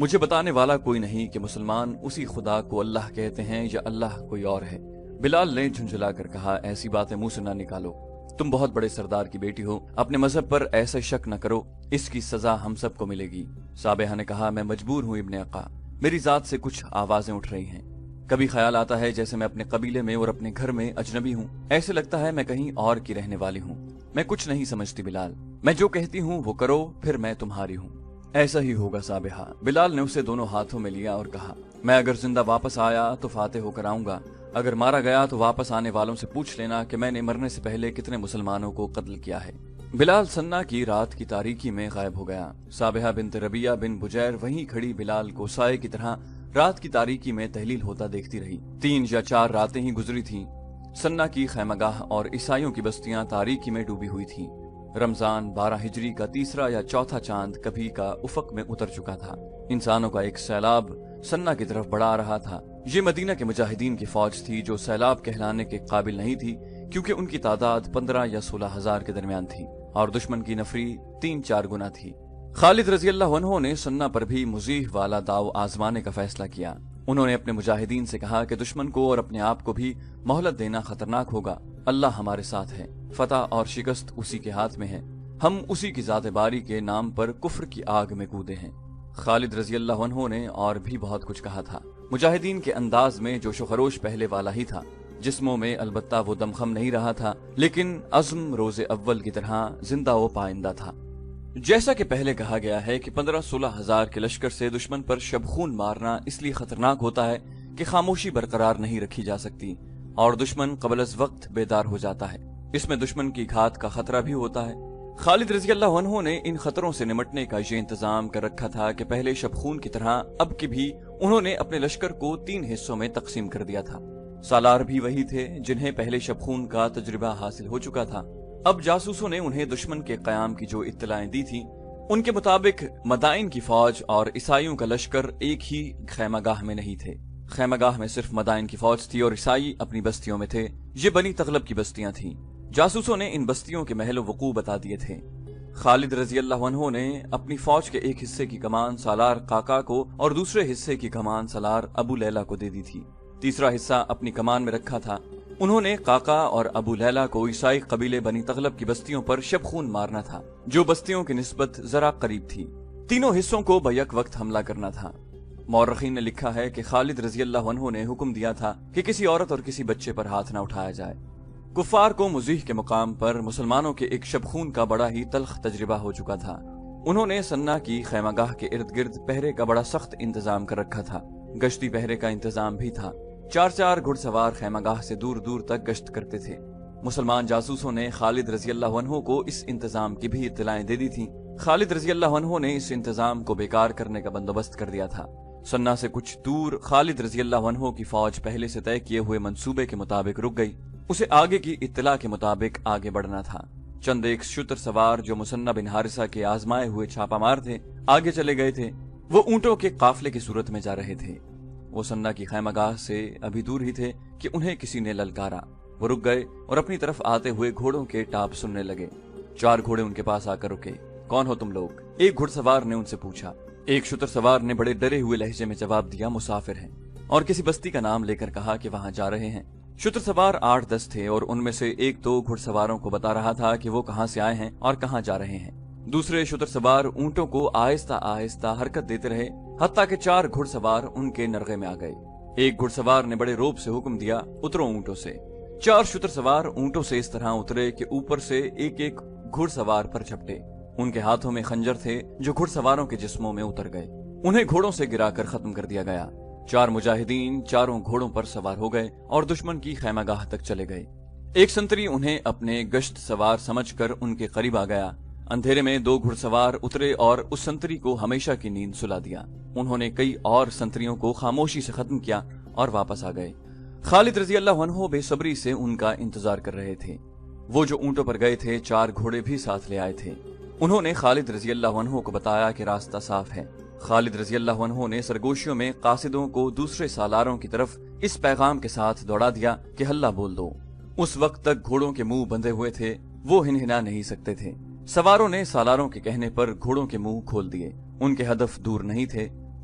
مجھے بتانے والا کوئی نہیں کہ مسلمان اسی خدا کو اللہ کہتے ہیں یا اللہ کوئی اور ہے۔ بلال نے جھنجھلا کر کہا، ایسی باتیں منہ سے نہ نکالو، تم بہت بڑے سردار کی بیٹی ہو، اپنے مذہب پر ایسا شک نہ کرو، اس کی سزا ہم سب کو ملے گی۔ صابحہ نے کہا، میں مجبور ہوں ابن عقا، میری ذات سے کچھ آوازیں اٹھ رہی ہیں، کبھی خیال آتا ہے جیسے میں اپنے قبیلے میں اور اپنے گھر میں اجنبی ہوں، ایسے لگتا ہے میں کہیں اور کی رہنے والی ہوں۔ میں کچھ نہیں سمجھتی بلال، میں جو کہتی ہوں وہ کرو، پھر میں تمہاری ہوں۔ ایسا ہی ہوگا صابحہ۔ بلال نے اسے دونوں ہاتھوں میں لیا اور کہا، میں اگر زندہ واپس آیا تو فاتح ہو کر آؤں گا، اگر مارا گیا تو واپس آنے والوں سے پوچھ لینا کہ میں نے مرنے سے پہلے کتنے مسلمانوں کو قتل کیا ہے۔ بلال سنہ کی رات کی تاریکی میں غائب ہو گیا۔ صابحہ بنت ربیہ بن بجیر وہیں کھڑی بلال کو سائے کی طرح رات کی تاریکی میں تحلیل ہوتا دیکھتی رہی۔ 3 یا 4 راتیں ہی گزری تھیں۔ سنہ کی خیمہ گاہ اور عیسائیوں کی بستیاں تاریکی میں ڈوبی ہوئی تھیں۔ رمضان 12 ہجری کا تیسرا یا چوتھا چاند کبھی کا افق میں اتر چکا تھا۔ انسانوں کا ایک سیلاب سنہ کی طرف بڑھا آ رہا تھا۔ یہ مدینہ کے مجاہدین کی فوج تھی جو سیلاب کہلانے کے قابل نہیں تھی، کیونکہ ان کی تعداد 15 یا 16 ہزار کے درمیان تھی اور دشمن کی نفری 3-4 گنا تھی۔ خالد رضی اللہ عنہ نے سنہ پر بھی مزیح والا داؤ آزمانے کا فیصلہ کیا۔ انہوں نے اپنے مجاہدین سے کہا کہ دشمن کو اور اپنے آپ کو بھی مہلت دینا خطرناک ہوگا، اللہ ہمارے ساتھ ہے، فتح اور شکست اسی کے ہاتھ میں ہے، ہم اسی کی ذات باری کے نام پر کفر کی آگ میں کودے ہیں۔ خالد رضی اللہ عنہ نے اور بھی بہت کچھ کہا تھا۔ مجاہدین کے انداز میں جوش و خروش پہلے والا ہی تھا، جسموں میں البتہ وہ دمخم نہیں رہا تھا، لیکن عزم روز اول کی طرح زندہ و پائندہ تھا۔ جیسا کہ پہلے کہا گیا ہے کہ 15-16 ہزار کے لشکر سے دشمن پر شبخون مارنا اس لیے خطرناک ہوتا ہے کہ خاموشی برقرار نہیں رکھی جا سکتی اور دشمن قبل از وقت بیدار ہو جاتا ہے۔ اس میں دشمن کی گھات کا خطرہ بھی ہوتا ہے۔ خالد رضی اللہ عنہ نے ان خطروں سے نمٹنے کا یہ انتظام کر رکھا تھا کہ پہلے شبخون کی طرح اب کی بھی انہوں نے اپنے لشکر کو 3 حصوں میں تقسیم کر دیا تھا۔ سالار بھی وہی تھے جنہیں پہلے شبخون کا تجربہ حاصل ہو چکا تھا۔ اب جاسوسوں نے انہیں دشمن کے قیام کی جو اطلاعیں دی تھیں، ان کے مطابق مدائن کی فوج اور عیسائیوں کا لشکر ایک ہی خیمہ گاہ میں نہیں تھے۔ خیمہ گاہ میں صرف مدائن کی فوج تھی اور عیسائی اپنی بستیوں میں تھے۔ یہ بنی تغلب کی بستیاں تھیں۔ جاسوسوں نے ان بستیوں کے محل و وقوع بتا دیے تھے۔ خالد رضی اللہ عنہ نے اپنی فوج کے ایک حصے کی کمان سالار قاقا کو اور دوسرے حصے کی کمان سالار ابو لیلہ کو دے دی تھی۔ تیسرا حصہ اپنی کمان میں رکھا تھا۔ انہوں نے قاقا اور ابو لیلہ کو عیسائی قبیلے بنی تغلب کی بستیوں پر شبخون مارنا تھا، جو بستیوں کی نسبت ذرا قریب تھی۔ تینوں حصوں کو بیک وقت حملہ کرنا تھا۔ مورخین نے لکھا ہے کہ خالد رضی اللہ عنہ نے حکم دیا تھا کہ کسی عورت اور کسی بچے پر ہاتھ نہ اٹھایا جائے۔ کفار کو مزیح کے مقام پر مسلمانوں کے ایک شبخون کا بڑا ہی تلخ تجربہ ہو چکا تھا۔ انہوں نے سنہ کی خیمہ گاہ کے ارد گرد پہرے کا بڑا سخت انتظام کر رکھا تھا۔ گشتی پہرے کا انتظام بھی تھا۔ 4 گھڑ سوار خیمہ گاہ سے دور دور تک گشت کرتے تھے۔ مسلمان جاسوسوں نے خالد رضی اللہ عنہ کو اس انتظام کی بھی اطلاعیں دے دی تھیں۔ خالد رضی اللہ عنہ نے اس انتظام کو بیکار کرنے کا بندوبست کر دیا تھا۔ سنہ سے کچھ دور خالد رضی اللہ عنہ کی فوج پہلے سے طے کیے ہوئے منصوبے کے مطابق رک گئی۔ اسے آگے کی اطلاع کے مطابق آگے بڑھنا تھا۔ چند ایک شتر سوار جو مسنہ بن حارثہ کے آزمائے ہوئے چھاپا مار تھے آگے چلے گئے تھے۔ وہ اونٹوں کے قافلے کی صورت میں جا رہے تھے۔ وہ سنہ کی خیمہ گاہ سے ابھی دور ہی تھے کہ انہیں کسی نے للکارا۔ وہ رک گئے اور اپنی طرف آتے ہوئے گھوڑوں کے ٹاپ سننے لگے۔ 4 گھوڑے ان کے پاس آ کر رکے۔ کون ہو تم لوگ؟ ایک گھڑ سوار نے ان سے پوچھا۔ ایک شتر سوار نے بڑے ڈرے ہوئے لہجے میں جواب دیا، مسافر ہیں، اور کسی بستی کا نام لے کر کہا کہ وہاں جا رہے ہیں۔ شتر سوار 8-10 تھے اور ان میں سے 1-2 گھڑ سواروں کو بتا رہا تھا کہ وہ کہاں سے آئے ہیں اور کہاں جا رہے ہیں۔ دوسرے شتر سوار اونٹوں کو آہستہ آہستہ حرکت دیتے رہے، حتیٰ کہ 4 گھڑ سوار ان کے نرغے میں آ گئے۔ ایک گھڑ سوار نے بڑے روب سے حکم دیا، اترو اونٹوں سے۔ 4 شتر سوار اونٹوں سے اس طرح اترے کہ اوپر سے ایک گھڑ سوار پر جھپٹے۔ ان کے ہاتھوں میں خنجر تھے جو گھڑ سواروں کے جسموں میں اتر گئے۔ انہیں گھوڑوں سے گرا کر ختم کر دیا گیا۔ 4 مجاہدین 4 گھوڑوں پر سوار ہو گئے اور دشمن کی خیمہ گاہ تک چلے گئے۔ ایک سنتری انہیں اپنے گشت سوار سمجھ کر ان کے قریب آ گیا۔ اندھیرے میں 2 گھڑ سوار اترے اور اس سنتری کو ہمیشہ کی نیند سلا دیا۔ انہوں نے کئی اور سنتریوں کو خاموشی سے ختم کیا اور واپس آ گئے۔ خالد رضی اللہ عنہ بے صبری سے ان کا انتظار کر رہے تھے۔ وہ جو اونٹوں پر گئے تھے 4 گھوڑے بھی ساتھ لے آئے تھے۔ انہوں نے خالد رضی اللہ عنہ کو بتایا کہ راستہ صاف ہے۔ خالد رضی اللہ عنہ نے سرگوشیوں میں قاصدوں کو دوسرے سالاروں کی طرف اس پیغام کے ساتھ دوڑا دیا کہ ہلہ بول دو۔ اس وقت تک گھوڑوں کے منہ بندھے ہوئے تھے، وہ ہنہنا نہیں سکتے تھے۔ سواروں نے سالاروں کے کہنے پر گھوڑوں کے منہ کھول دیے۔ ان کے ہدف دور نہیں تھے،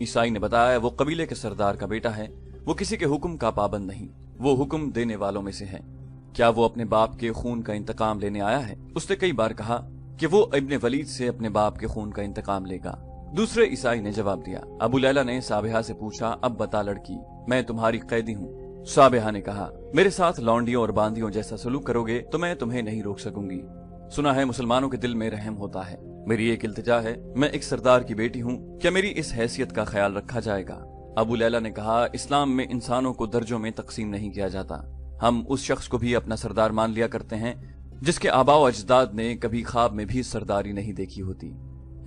عیسائی نے بتایا وہ قبیلے کے سردار کا بیٹا ہے، وہ کسی کے حکم کا پابند نہیں، وہ حکم دینے والوں میں سے ہے۔ کیا وہ اپنے باپ کے خون کا انتقام لینے آیا ہے؟ اس نے کئی بار کہا کہ وہ ابن ولید سے اپنے باپ کے خون کا انتقام لے گا۔ دوسرے عیسائی نے جواب دیا۔ ابو لیلہ نے صابحہ سے پوچھا، اب بتا لڑکی، میں تمہاری قیدی ہوں۔ صابحہ نے کہا، میرے ساتھ لونڈیوں اور باندیوں جیسا سلوک کرو گے تو میں تمہیں نہیں روک سکوں گی۔ سنا ہے مسلمانوں کے دل میں رحم ہوتا ہے، میری ایک التجا ہے، میں ایک سردار کی بیٹی ہوں، کیا میری اس حیثیت کا خیال رکھا جائے گا؟ ابو لیلہ نے کہا، اسلام میں انسانوں کو درجوں میں تقسیم نہیں کیا جاتا، ہم اس شخص کو بھی اپنا سردار مان لیا کرتے ہیں جس کے آباء و اجداد نے کبھی خواب میں بھی سرداری نہیں دیکھی ہوتی۔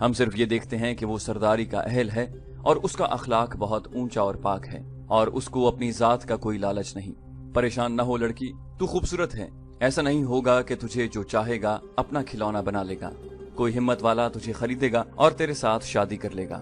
ہم صرف یہ دیکھتے ہیں کہ وہ سرداری کا اہل ہے اور اس کا اخلاق بہت اونچا اور پاک ہے اور اس کو اپنی ذات کا کوئی لالچ نہیں۔ پریشان نہ ہو لڑکی، تو خوبصورت ہے، ایسا نہیں ہوگا کہ تجھے جو چاہے گا اپنا کھلونا بنا لے گا، کوئی ہمت والا تجھے خریدے گا اور تیرے ساتھ شادی کر لے گا۔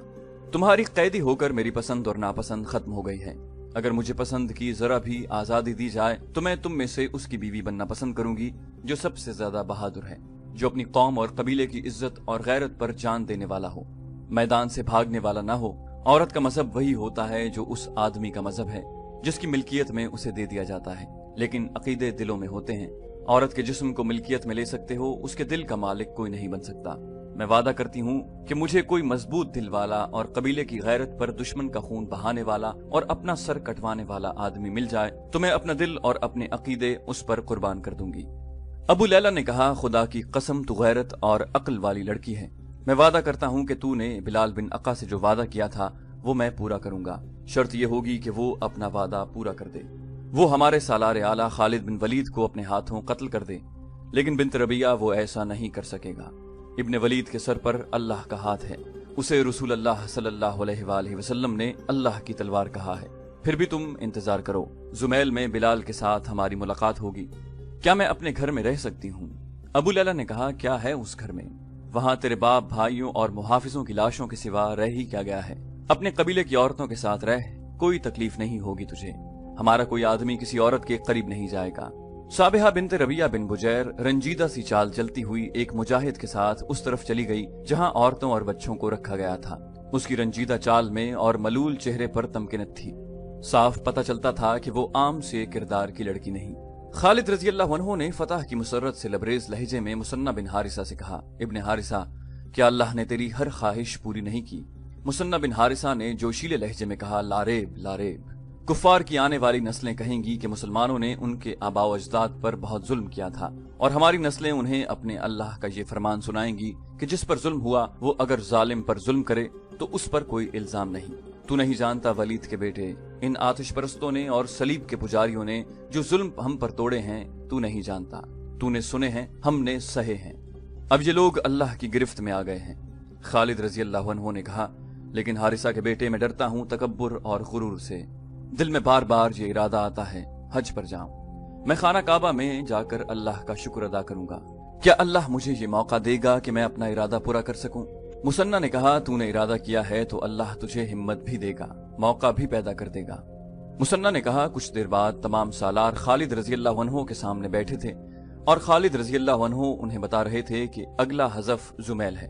تمہاری قیدی ہو کر میری پسند اور ناپسند ختم ہو گئی ہے، اگر مجھے پسند کی ذرا بھی آزادی دی جائے تو میں تم میں سے اس کی بیوی بننا پسند کروں گی جو سب سے زیادہ بہادر ہے، جو اپنی قوم اور قبیلے کی عزت اور غیرت پر جان دینے والا ہو، میدان سے بھاگنے والا نہ ہو۔ عورت کا مذہب وہی ہوتا ہے جو اس آدمی کا مذہب ہے جس کی ملکیت میں اسے دے دیا جاتا ہے، لیکن عقیدے دلوں میں ہوتے ہیں۔ عورت کے جسم کو ملکیت میں لے سکتے ہو، اس کے دل کا مالک کوئی نہیں بن سکتا۔ میں وعدہ کرتی ہوں کہ مجھے کوئی مضبوط دل والا اور قبیلے کی غیرت پر دشمن کا خون بہانے والا اور اپنا سر کٹوانے والا آدمی مل جائے تو میں اپنا دل اور اپنے عقیدے اس پر قربان کر دوں گی۔ ابو لیلہ نے کہا، خدا کی قسم تو غیرت اور عقل والی لڑکی ہے، میں وعدہ کرتا ہوں کہ تو نے بلال بن عقا سے جو وعدہ کیا تھا وہ میں پورا کروں گا، شرط یہ ہوگی کہ وہ اپنا وعدہ پورا کر دے، وہ ہمارے سالار اعلیٰ خالد بن ولید کو اپنے ہاتھوں قتل کر دے، لیکن بنت ربیہ وہ ایسا نہیں کر سکے گا۔ ابن ولید کے سر پر اللہ کا ہاتھ ہے، اسے رسول اللہ صلی اللہ علیہ وآلہ وسلم نے اللہ کی تلوار کہا ہے، پھر بھی تم انتظار کرو، زمیل میں بلال کے ساتھ ہماری ملاقات ہوگی، کیا میں اپنے گھر میں رہ سکتی ہوں؟ ابو لیلہ نے کہا، کیا ہے اس گھر میں؟ وہاں تیرے باپ، بھائیوں اور محافظوں کی لاشوں کے سوا رہ ہی کیا گیا ہے؟ اپنے قبیلے کی عورتوں کے ساتھ رہ، کوئی تکلیف نہیں ہوگی تجھے، ہمارا کوئی آدمی کسی عورت کے قریب نہیں جائے گا۔ صابحہ بنت ربیہ بن بجیر رنجیدہ سی چال چلتی ہوئی ایک مجاہد کے ساتھ اس طرف چلی گئی جہاں عورتوں اور بچوں کو رکھا گیا تھا۔ اس کی رنجیدہ چال میں اور ملول چہرے پر تمکنت تھی، صاف پتہ چلتا تھا کہ وہ عام سے کردار کی لڑکی نہیں۔ خالد رضی اللہ عنہ نے فتح کی مسرت سے لبریز لہجے میں مثنہ بن حارثہ سے کہا، ابن حارثہ، کیا اللہ نے تیری ہر خواہش پوری نہیں کی؟ مثنہ بن حارثہ نے جوشیلے لہجے میں کہا، لاریب لاریب، کفار کی آنے والی نسلیں کہیں گی کہ مسلمانوں نے ان کے آباء و اجداد پر بہت ظلم کیا تھا، اور ہماری نسلیں انہیں اپنے اللہ کا یہ فرمان سنائیں گی کہ جس پر ظلم ہوا وہ اگر ظالم پر ظلم کرے تو اس پر کوئی الزام نہیں۔ تو نہیں جانتا ولید کے بیٹے، ان آتش پرستوں نے اور صلیب کے پجاریوں نے جو ظلم ہم پر توڑے ہیں تو نہیں جانتا، تو نے سنے ہیں، ہم نے سہے ہیں، اب یہ لوگ اللہ کی گرفت میں آ گئے ہیں۔ خالد رضی اللہ عنہ نے کہا، لیکن حارثہ کے بیٹے میں ڈرتا ہوں تکبر اور غرور سے، دل میں بار بار یہ ارادہ آتا ہے حج پر جاؤں، میں خانہ کعبہ میں جا کر اللہ کا شکر ادا کروں گا، کیا اللہ مجھے یہ موقع دے گا کہ میں اپنا ارادہ پورا کر سکوں؟ مثنہ نے کہا، تو نے ارادہ کیا ہے تو اللہ تجھے ہمت بھی دے گا، موقع بھی پیدا کر دے گا۔ مثنہ نے کہا، کچھ دیر بعد تمام سالار خالد رضی اللہ عنہ کے سامنے بیٹھے تھے اور خالد رضی اللہ عنہ انہیں بتا رہے تھے کہ اگلا حذف زمیل ہے،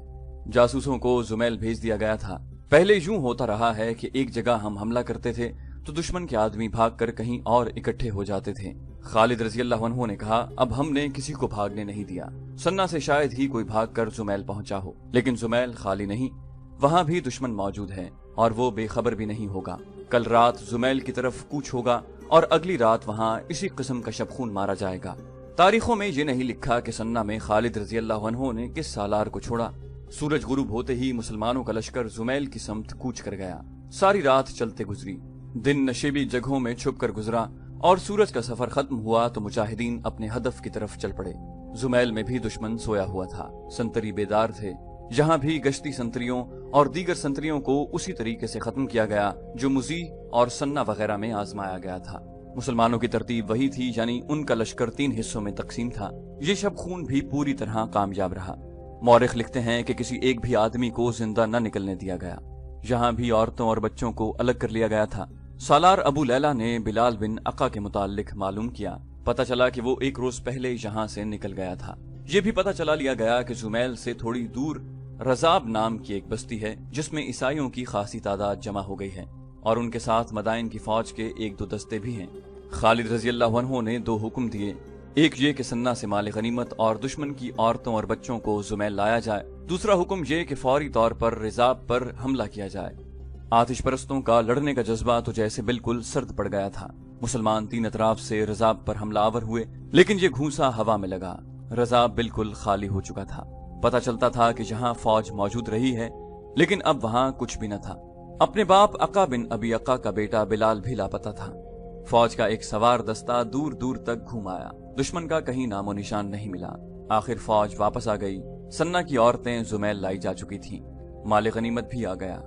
جاسوسوں کو زمیل بھیج دیا گیا تھا۔ پہلے یوں ہوتا رہا ہے کہ ایک جگہ ہم حملہ کرتے تھے تو دشمن کے آدمی بھاگ کر کہیں اور اکٹھے ہو جاتے تھے۔ خالد رضی اللہ عنہ نے کہا، اب ہم نے کسی کو بھاگنے نہیں دیا، سنہ سے شاید ہی کوئی بھاگ کر زمیل پہنچا ہو، لیکن زمیل خالی نہیں، وہاں بھی دشمن موجود ہے اور وہ بے خبر بھی نہیں ہوگا۔ کل رات زمیل کی طرف کوچ ہوگا اور اگلی رات وہاں اسی قسم کا شب خون مارا جائے گا۔ تاریخوں میں یہ نہیں لکھا کہ سنہ میں خالد رضی اللہ عنہ نے کس سالار کو چھوڑا۔ سورج غروب ہوتے ہی مسلمانوں کا لشکر زمیل کی سمت کوچ کر گیا، ساری رات چلتے گزری، دن نشیبی جگہوں میں چھپ کر گزرا اور سورج کا سفر ختم ہوا تو مجاہدین اپنے ہدف کی طرف چل پڑے۔ زمیل میں بھی دشمن سویا ہوا تھا، سنتری بیدار تھے، جہاں بھی گشتی سنتریوں اور دیگر سنتریوں کو اسی طریقے سے ختم کیا گیا جو مزی اور سنہ وغیرہ میں آزمایا گیا تھا۔ مسلمانوں کی ترتیب وہی تھی، یعنی ان کا لشکر 3 حصوں میں تقسیم تھا۔ یہ شب خون بھی پوری طرح کامیاب رہا۔ مورخ لکھتے ہیں کہ کسی ایک بھی آدمی کو زندہ نہ نکلنے دیا گیا، یہاں بھی عورتوں اور بچوں کو الگ کر لیا گیا تھا۔ سالار ابو لیلہ نے بلال بن عقا کے متعلق معلوم کیا، پتہ چلا کہ وہ 1 روز پہلے یہاں سے نکل گیا تھا۔ یہ بھی پتہ چلا لیا گیا کہ زمیل سے تھوڑی دور رزاب نام کی ایک بستی ہے جس میں عیسائیوں کی خاصی تعداد جمع ہو گئی ہے اور ان کے ساتھ مدائن کی فوج کے 1-2 دستے بھی ہیں۔ خالد رضی اللہ عنہ نے 2 حکم دیے، ایک یہ کہ سنہ سے مال غنیمت اور دشمن کی عورتوں اور بچوں کو زمیل لایا جائے، دوسرا حکم یہ کہ فوری طور پر رزاب پر حملہ کیا جائے۔ آتش پرستوں کا لڑنے کا جذبہ تو جیسے بالکل سرد پڑ گیا تھا۔ مسلمان 3 اطراف سے رزاب پر حملہ آور ہوئے، لیکن یہ گھونسا ہوا میں لگا۔ رزاب بالکل خالی ہو چکا تھا۔ پتہ چلتا تھا کہ جہاں فوج موجود رہی ہے لیکن اب وہاں کچھ بھی نہ تھا۔ اپنے باپ عقا بن ابی عقا کا بیٹا بلال بھی لاپتہ تھا۔ فوج کا ایک سوار دستہ دور دور تک گھوم آیا، دشمن کا کہیں نام و نشان نہیں ملا۔ آخر فوج واپس آ گئی۔ سنہ کی عورتیں زمیل لائی جا چکی تھیں، مال غنیمت بھی آ گیا۔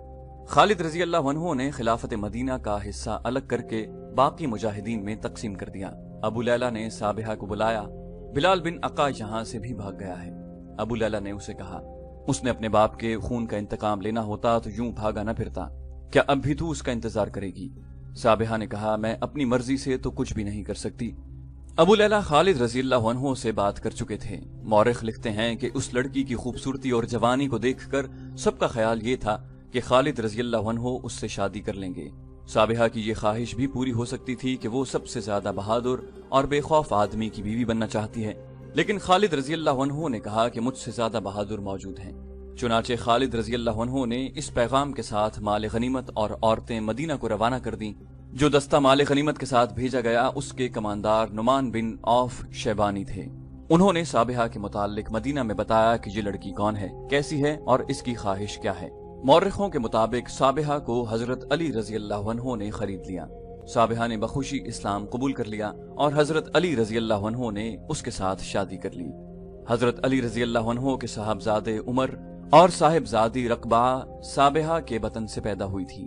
خالد رضی اللہ عنہ نے خلافت مدینہ کا حصہ الگ کر کے باقی مجاہدین میں تقسیم کر دیا۔ ابو لیلہ نے صابحہ کو بلایا، بلال بن عقا یہاں سے بھی بھاگ گیا ہے۔ ابو لیلہ نے اسے کہا، اس نے اپنے باپ کے خون کا انتقام لینا ہوتا تو یوں بھاگا نہ پھرتا، کیا اب بھی تو اس کا انتظار کرے گی؟ صابحہ نے کہا، میں اپنی مرضی سے تو کچھ بھی نہیں کر سکتی۔ ابو لیلہ خالد رضی اللہ عنہ سے بات کر چکے تھے۔ مورخ لکھتے ہیں کہ اس لڑکی کی خوبصورتی اور جوانی کو دیکھ کر سب کا خیال یہ تھا کہ خالد رضی اللہ عنہ اس سے شادی کر لیں گے۔ صابحہ کی یہ خواہش بھی پوری ہو سکتی تھی کہ وہ سب سے زیادہ بہادر اور بے خوف آدمی کی بیوی بننا چاہتی ہے، لیکن خالد رضی اللہ عنہ نے کہا کہ مجھ سے زیادہ بہادر موجود ہیں۔ چنانچہ خالد رضی اللہ عنہ نے اس پیغام کے ساتھ مال غنیمت اور عورتیں مدینہ کو روانہ کر دیں۔ جو دستہ مال غنیمت کے ساتھ بھیجا گیا اس کے کماندار نعمان بن عوف شیبانی تھے۔ انہوں نے صابحہ کے متعلق مدینہ میں بتایا کہ یہ لڑکی کون ہے، کیسی ہے اور اس کی خواہش کیا ہے۔ مورخوں کے مطابق صابحہ کو حضرت علی رضی اللہ عنہ نے خرید لیا۔ صابحہ نے بخوشی اسلام قبول کر لیا اور حضرت علی رضی اللہ عنہ نے اس کے ساتھ شادی کر لی۔ حضرت علی رضی اللہ عنہ کے صاحبزادے عمر اور صاحبزادی رقبہ صابحہ کے بطن سے پیدا ہوئی تھی۔